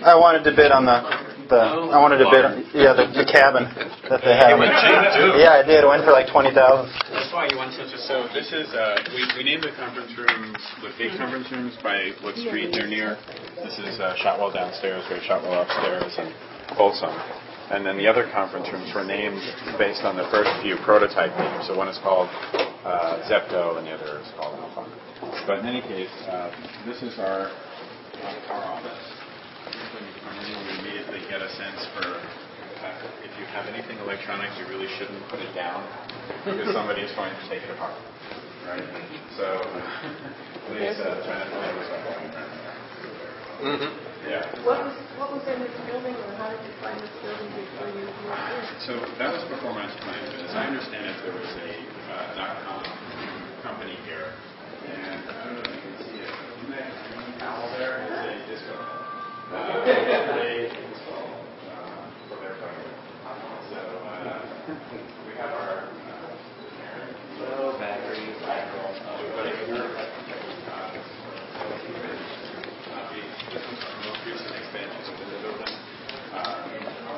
I wanted to bid on the cabin that they have. Yeah, I did. It went for like $20,000. That's why you want such a. So this is we named the conference rooms, the big conference rooms, by what street they're near. This is Shotwell downstairs, we have Shotwell upstairs, and Folsom. And then the other conference rooms were named based on the first few prototype names. So one is called Zepto, and the other is called Alpha. But in any case, this is our office. When you come in, you immediately get a sense for if you have anything electronic, you really shouldn't put it down because somebody is going to take it apart. Right? So please try not to make this up. Yeah. What was in this building, or how did you find this building before you moved in? So that was before my time. As I understand it, there was a .com company here, and I don't know if you can see it. Owl there is a disco. They installed for their company. So we have our batteries, but if you're most recent expansions within the building.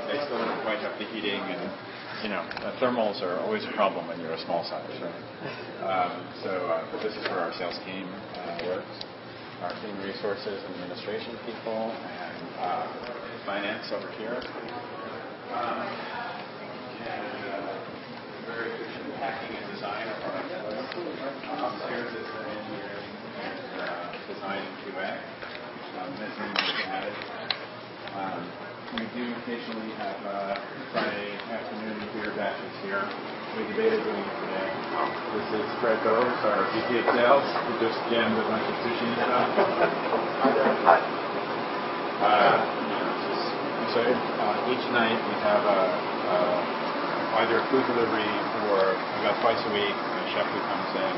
They still don't quite have the heating, and thermals are always a problem when you're a small size, right? But this is where our sales team works. Our human resources and administration people, and finance over here. Very efficient packing and design of our upstairs is the engineering and design and QA. We do occasionally have Friday afternoon beer batches here. We debated doing it today. This is Fred Bowes, our VP of Sales, who just jammed a bunch of sushi and stuff. So each night we have either food delivery or about twice a week a chef who comes in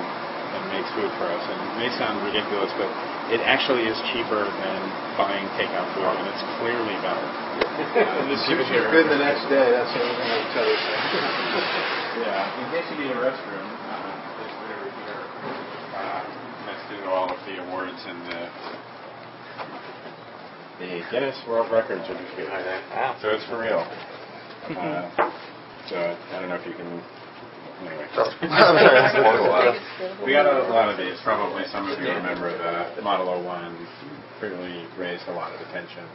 and makes food for us. And it may sound ridiculous, but it actually is cheaper than buying takeout food, and it's clearly better. The sushi's good the next day, that's the only thing I can tell you. Yeah, in case you need a restroom, it's over here next to all of the awards and the Guinness World Records are just behind that. Wow. So it's for real. So I don't know if you can. Anyway. We got a lot of these. Probably some of you remember the Model 01 really raised a lot of attention.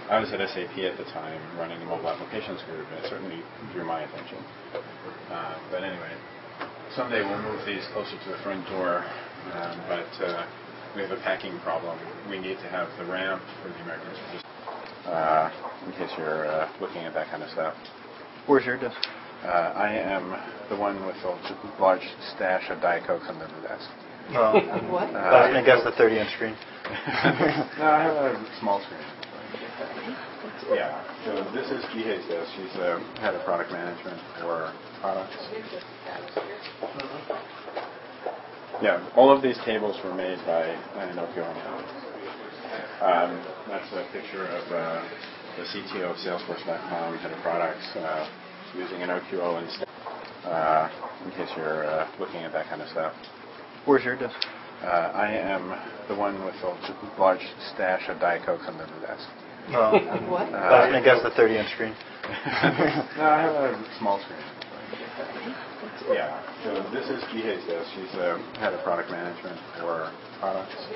I was at SAP at the time running the mobile applications group, and it certainly drew my attention. But anyway, someday we'll move these closer to the front door, but we have a packing problem. We need to have the ramp for the Americans. In case you're looking at that kind of stuff. Where's your desk? I am the one with the large stash of Diet Cokes under the desk. What? I guess the 30-inch screen. No, I have a small screen. Yeah. So this is Jihei's desk. She's head of product management for products. Yeah. All of these tables were made by Nokia. That's a picture of the CTO of Salesforce.com, head of products, using an OQO instead. In case you're looking at that kind of stuff. Where's your desk? I am the one with the large stash of Diet Cokes under the desk. What? I guess the 30-inch screen. No, I have a small screen. Yeah. So this is Jihei's desk. She's head of product management for products.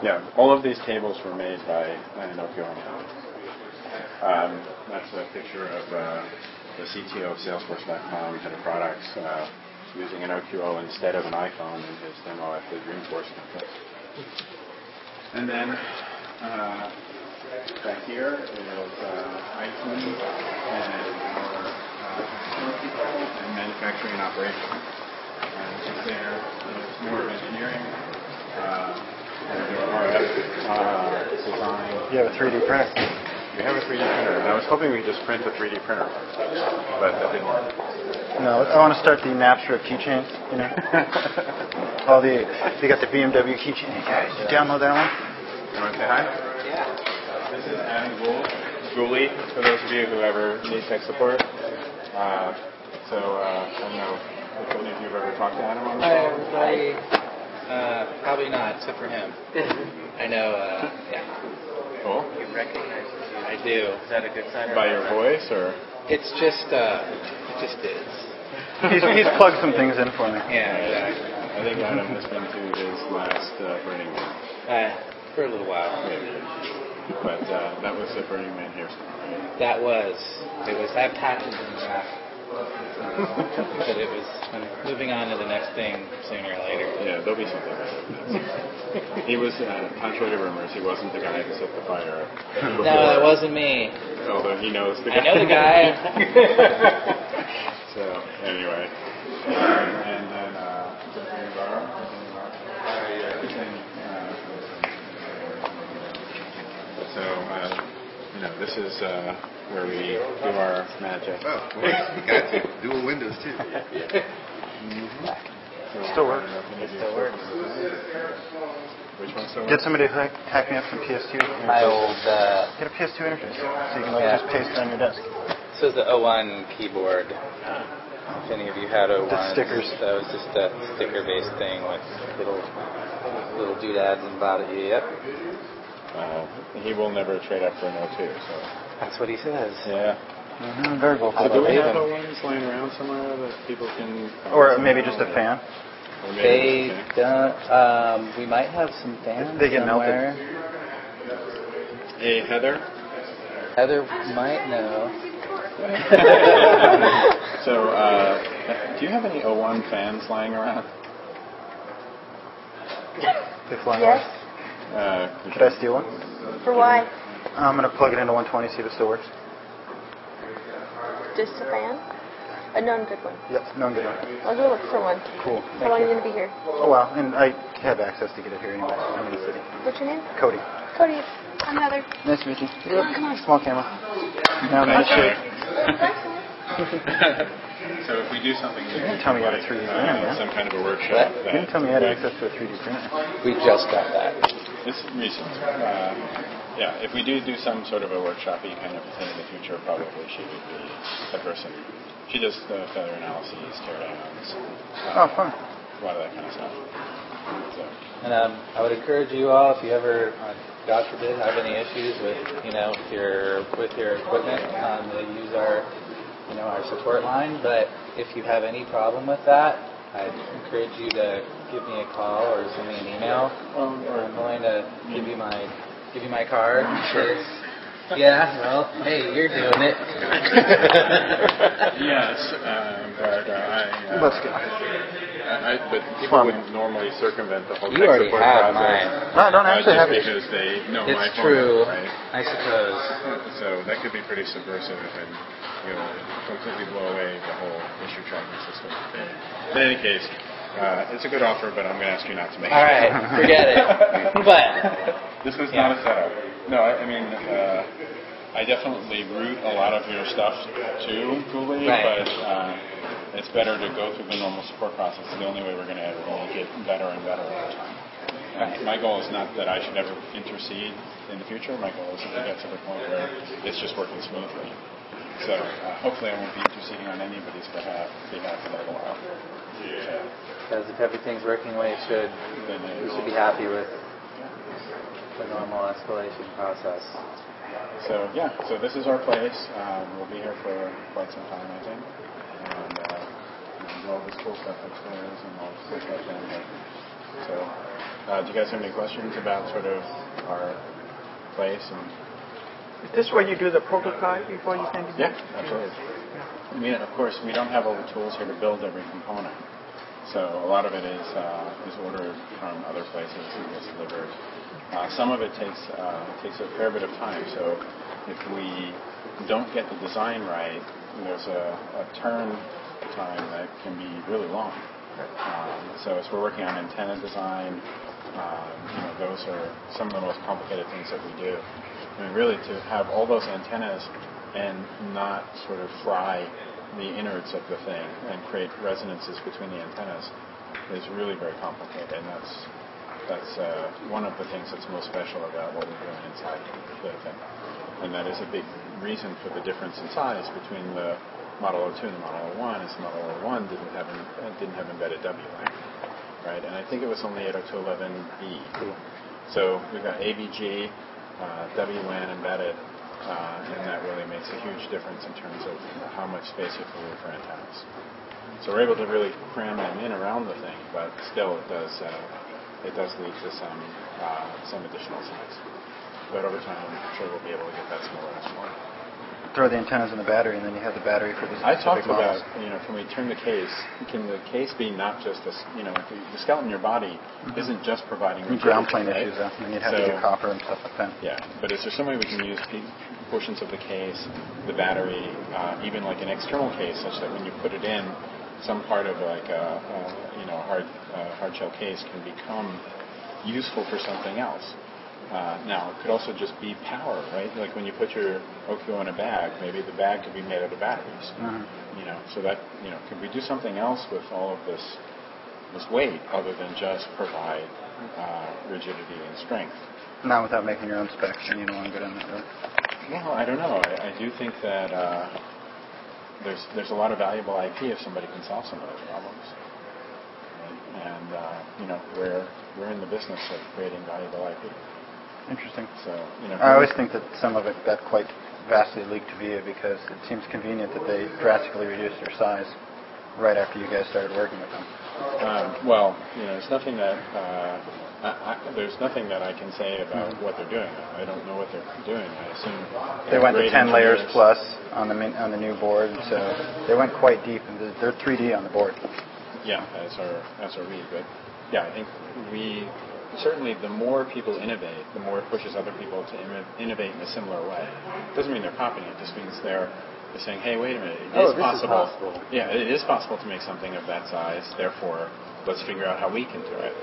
Yeah. All of these tables were made by Nokia. That's a picture of the CTO of Salesforce.com, head of products, using an OQO instead of an iPhone in his demo at the Dreamforce conference. And then back here is IT and manufacturing and operations. And there is more of engineering, RF design. You have a 3D printer. We have a 3D printer, and I was hoping we could just print a 3D printer, but that didn't work. No, I want to start the Napster of keychains, you know. You got the BMW keychain. Hey guys, you download that one? You want to say hi? Yeah. This is Adam Gould. Gooley, for those of you who ever need tech support. I don't know if any of you have ever talked to Adam on the phone. Probably not, except for him. I know, yeah. Cool. He recognizes you. I do. Is that a good sign? By your voice, or? It's just, it just is. He's plugged some things in for me. Yeah, exactly. I think Adam has been to his last Burning Man. For a little while. But that was the Burning Man here. That was. It was that package in the back. But it was moving on to the next thing sooner or later. Yeah, there'll be something better. He was, contrary to rumors, he wasn't the guy who set the fire. No, that wasn't me. Although he knows the guy. I know the guy. So, anyway. And then, this is where we do our magic. Oh, cool. You got to dual windows too. Still works. It still works. Which one still works? Get somebody to hack me up some PS2. My old, Get a PS2 interface, so you can Yeah. just paste it on your desk. this was the 01 keyboard. If any of you had 01, The stickers. that was just a sticker-based thing with little doodads and about it. Yep. He will never trade up for an O2, so. That's what he says. Yeah. Mm-hmm, very cool. So do we believe have him. O1s lying around somewhere that people can... Or maybe just a fan. Or maybe They just a fan? don't. We might have some fans. They get somewhere. Hey, Heather? Heather might know. So, do you have any O1 fans lying around? They fly Yes. away. Should I steal one? For why? I'm going to plug it into 120, see if it still works. Just a fan? A non-good one. Yep, no, I'm good one. I'll go look for one. Cool. How long are you going to be here? Oh, wow, and I have access to get it here anyway. I'm in the city. What's your name? Cody. Cody. I'm Heather. Nice to meet you. Come on. Small camera. Now I'm going to shake. So if we do something... You didn't tell me you had a 3D printer, man. Some kind of a workshop. You didn't tell me you had access to a 3D printer. We just got that. It's recent. Yeah, if we do some sort of a workshop-y kind of thing in the future, probably she would be the person. She does the feather analyses, teardowns, Oh, fun. a lot of that kind of stuff. So, And I would encourage you all, if you ever, God forbid, have any issues with, with your equipment, to use our support line. But if you have any problem with that, I'd encourage you to give me a call or send me an email. I'm willing to give you my card. Sure. Yeah, well, hey, you're doing it. yes, but Let's go. but people wouldn't normally circumvent the whole You already support have process. mine. No, I don't actually just have it. because they know my It's phone true, number, right? I suppose. So that could be pretty subversive and completely blow away the whole issue tracking system. In any case, it's a good offer, but I'm going to ask you not to make All it. right, forget it. But This was not a setup. No, I mean, I definitely route a lot of your stuff to GUI, Right. but it's better to go through the normal support process. It's the only way we're going to ever make it better and better over time. My goal is not that I should ever intercede in the future. My goal is to get to the point where it's just working smoothly. So hopefully I won't be interceding on anybody's behalf for a while. because if everything's working the way it should, Then we should be happy with the normal escalation process. So this is our place. We'll be here for quite some time, I think. And do all this cool stuff upstairs and all this cool stuff down here. So, do you guys have any questions about sort of our place? Is this where you do the prototype before you send it? Yeah, absolutely. I mean, of course, we don't have all the tools here to build every component. So a lot of it is ordered from other places and gets delivered. Some of it takes a fair bit of time. So if we don't get the design right, there's a turn time that can be really long. So as we're working on antenna design, those are some of the most complicated things that we do. I mean, really, to have all those antennas and not sort of fry the innards of the thing and create resonances between the antennas is really very complicated, and that's one of the things that's most special about what we're doing inside the thing. And that is a big reason for the difference in size between the Model 02 and the Model 01 is the Model 01 didn't have embedded WLAN. right? And I think it was only 802.11b. So we've got ABG, WLAN embedded, and that really makes a huge difference in terms of how much space you have to leave for antennas. So we're able to really cram them in around the thing, but still it does lead to some additional size. But over time, I'm sure we'll be able to get that smaller and smaller. Throw the antennas in the battery, and then you have the battery for the I specific talked about, models. can we turn the case? Can the case be not just the skeleton in your body isn't just providing ground plane right? issues, and you'd have to do copper and stuff like that. Yeah, but is there some way we can use portions of the case, the battery, even like an external case, such that when you put it in, some part of like a hard shell case can become useful for something else. Now, it could also just be power, right? Like when you put your OQO in a bag, maybe the bag could be made out of batteries. So that, could we do something else with all of this weight other than just provide rigidity and strength? Not without making your own specs, and you don't want to go down that road. Well, I don't know. I do think that there's a lot of valuable IP if somebody can solve some of those problems. Right? And, we're in the business of creating valuable IP. Interesting. So, I always think that some of it got quite vastly leaked to VIA because it seems convenient that they drastically reduced their size right after you guys started working with them. There's nothing that there's nothing that I can say about what they're doing. I don't know what they're doing. I assume they went to 10 layers plus on the new board, so they went quite deep, and they're 3D on the board. Yeah, that's our read. But yeah, I think certainly the more people innovate, the more it pushes other people to innovate in a similar way. It doesn't mean they're copying it. It just means they're saying, hey, wait a minute, it is possible. Yeah, it is possible to make something of that size. Therefore, let's figure out how we can do it.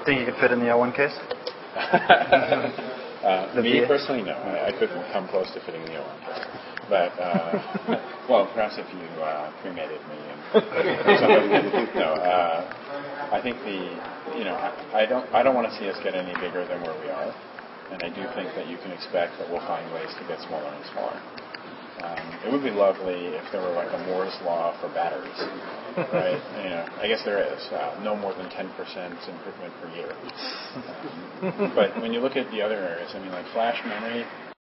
Think you could fit in the L1 case? Me personally, no. I couldn't come close to fitting the L1 case. But perhaps if you cremated me and something. No, I think I don't want to see us get any bigger than where we are, and I do think that you can expect that we'll find ways to get smaller and smaller. It would be lovely if there were like a Moore's law for batteries, right? I guess there is. No more than 10% improvement per year. But when you look at the other areas, like flash memory,